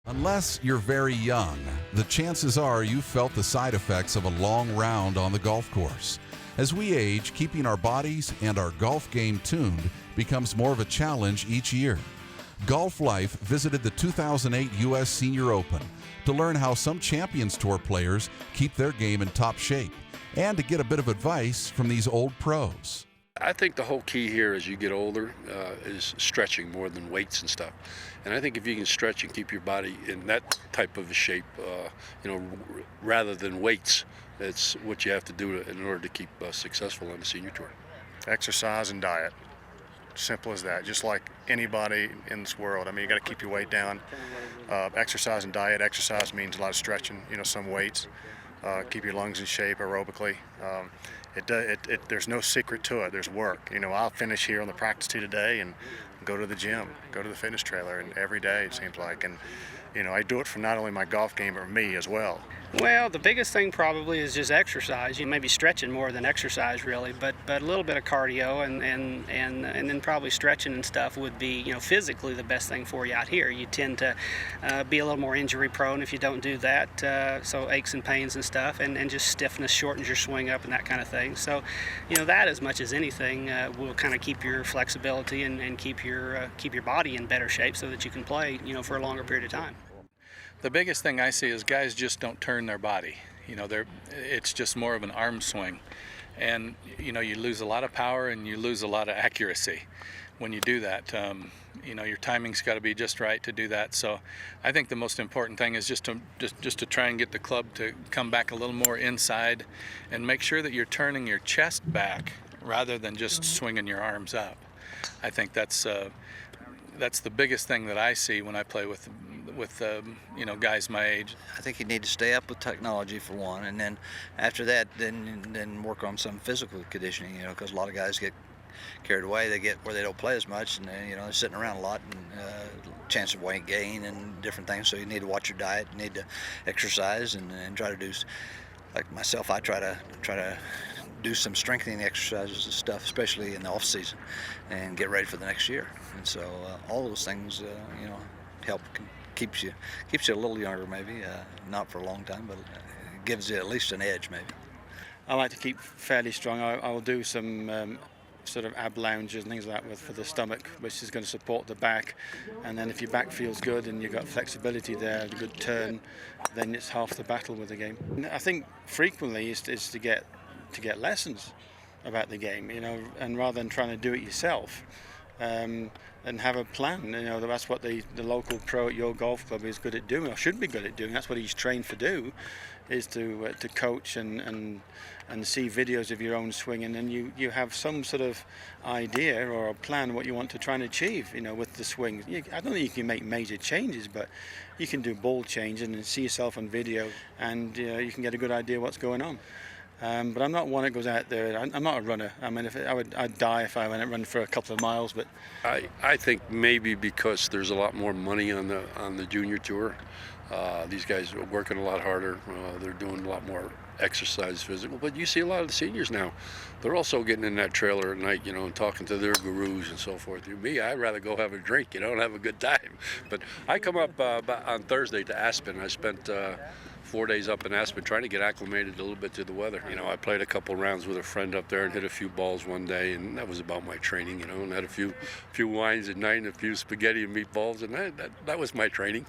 Unless you're very young, the chances are you've felt the side effects of a long round on the golf course. As we age, keeping our bodies and our golf game tuned becomes more of a challenge each year. Golf Life visited the 2008 U.S. Senior Open to learn how some Champions Tour players keep their game in top shape and to get a bit of advice from these old pros. I think the whole key here as you get older is stretching more than weights and stuff. And I think if you can stretch and keep your body in that type of a shape, rather than weights, it's what you have to do in order to keep successful on the senior tour. Exercise and diet. Simple as that. Just like anybody in this world. I mean, you got to keep your weight down. Exercise and diet. Exercise means a lot of stretching, some weights. Keep your lungs in shape aerobically. There's no secret to it. There's work. I'll finish here on the practice tee today and go to the gym, go to the fitness trailer, and every day it seems like. And I do it for not only my golf game but me as well. Well, the biggest thing probably is just exercise. You may be stretching more than exercise really, but a little bit of cardio and then probably stretching and stuff would be physically the best thing for you out here. You tend to be a little more injury prone if you don't do that, so aches and pains and stuff, and just stiffness shortens your swing up and that kind of thing. So that as much as anything will kind of keep your flexibility and keep your body in better shape so that you can play for a longer period of time. The biggest thing I see is guys just don't turn their body. It's just more of an arm swing. And, you lose a lot of power and you lose a lot of accuracy when you do that. Your timing's got to be just right to do that. So I think the most important thing is just to try and get the club to come back a little more inside and make sure that you're turning your chest back rather than just swinging your arms up. I think that's the biggest thing that I see when I play with guys my age. I think you need to stay up with technology for one, and then after that, then work on some physical conditioning. Because a lot of guys get carried away. They get where they don't play as much, and they're sitting around a lot, and chance of weight gain and different things. So you need to watch your diet. You need to exercise and try to do. Like myself, I try to do some strengthening exercises and stuff, especially in the off season, and get ready for the next year. And so all those things, help. Keeps you a little younger, maybe not for a long time, but it gives you at least an edge, maybe. I like to keep fairly strong. I will do some sort of ab lounges and things like that for the stomach, which is going to support the back. And then if your back feels good and you've got flexibility there, a good turn, then it's half the battle with the game. And I think frequently is to get lessons about the game, and rather than trying to do it yourself. And have a plan. That's what the local pro at your golf club is good at doing, or should be good at doing. That's what he's trained to do, is to coach and see videos of your own swing, and then you have some sort of idea or a plan what you want to try and achieve. With the swing. I don't think you can make major changes, but you can do ball changes and see yourself on video, and you can get a good idea what's going on. But I'm not one that goes out there. I'm not a runner. I mean, I'd die if I went and run for a couple of miles. But I think maybe because there's a lot more money on the junior tour, these guys are working a lot harder. They're doing a lot more exercise, physical. But you see a lot of the seniors now. They're also getting in that trailer at night, and talking to their gurus and so forth. Me, I'd rather go have a drink, and have a good time. But I come up on Thursday to Aspen. I spent 4 days up in Aspen trying to get acclimated a little bit to the weather. I played a couple rounds with a friend up there and hit a few balls one day, and that was about my training, and had a few wines at night and a few spaghetti and meatballs, and that was my training.